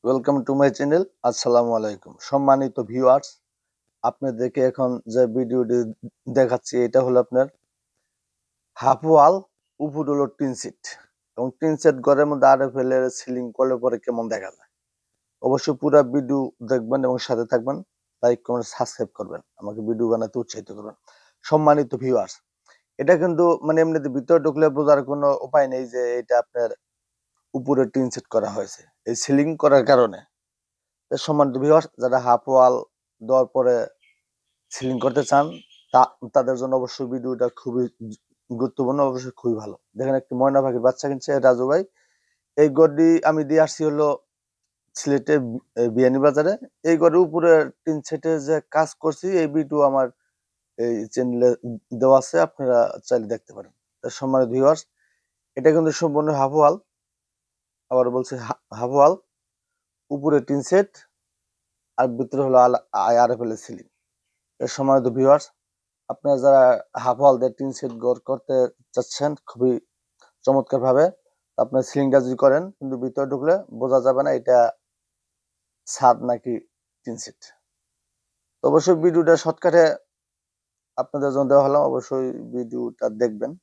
Welcome to my channel. আসসালামু আলাইকুম সম্মানিত ভিউয়ার্স, আপনাদেরকে এখন যে ভিডিওটি দেখাচ্ছি এটা হলো আপনার হাফ ওয়াল, উপর হলো টিন সেট এবং টিন সেট ঘরের মধ্যে আরএফএল এর সিলিং করলে পরে কেমন দেখা যায়। অবশ্যই পুরো ভিডিও দেখবেন এবং সাথে থাকবেন। লাইক কমেন্ট সাবস্ক্রাইব করবেন, আমাকে ভিডিও বানাতে উৎসাহিত করবেন। সম্মানিত ভিউয়ার্স, এটা কিন্তু মানে এমনিতে ভিতরে ঢুকলে বোঝার কোনো উপায় নেই যে এটা আপনার উপরে টিন সেট করা হয়েছে এই সিলিং করার কারণে। সম্মানিত ভিউয়ার্স, যারা হাফ ওয়াল দেওয়ার পরে সিলিং করতে চান তাদের জন্য অবশ্যই ভিডিওটা খুবই গুরুত্বপূর্ণ, অবশ্যই খুবই ভালো। দেখেন একটি ময়না পাখির বাচ্চা কিনছে রাজু ভাই। এই গড়টি আমি দিয়ে আসছি হলো সিলেটে বিয়ানী বাজারে। এই গড়ের উপরে টিন সেটে যে কাজ করছি এই ভিডিও আমার এই চ্যানেলে দেওয়া আছে, আপনারা চাইলে দেখতে পারেন। সম্মানিত ভিউয়ার্স, এটা কিন্তু সম্পূর্ণ হাফ ওয়াল, আবার বলছি হাফ ওয়াল, উপরে টিন সেট আর ভিতরে হলো আরএফএল এর সিলিং। সম্মানিত ভিউয়ার্স, আপনারা যারা হাফ ওয়াল দিয়ে টিন সেট ঘর করতে চাচ্ছেন খুবই চমৎকার ভাবে, আপনার সিলিংটা যদি করেন কিন্তু ভিতরে ঢুকলে বোঝা যাবে না এটা ছাদ নাকি টিন সেট। তো অবশ্যই ভিডিওটা শর্টকাটে আপনাদের জন্য দেওয়া হলাম, অবশ্যই ভিডিওটা দেখবেন।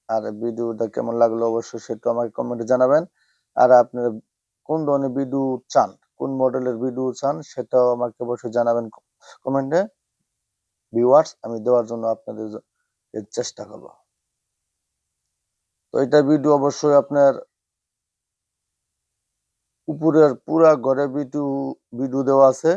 আর ভিডিওটা কেমন লাগলো অবশ্যই সেটা আমাকে কমেন্টে জানাবেন। আর আপনারা কোন ধরনের ভিডিও চান, কোন মডেলের ভিডিও চান সেটাও আমাকে অবশ্যই জানাবেন কমেন্টে। ভিউয়ার্স, আমি দেওয়ার জন্য আপনাদের চেষ্টা করব। তো এটা ভিডিও অবশ্যই আপনার উপরের পুরা ঘরে ভিডিও দেওয়া আছে।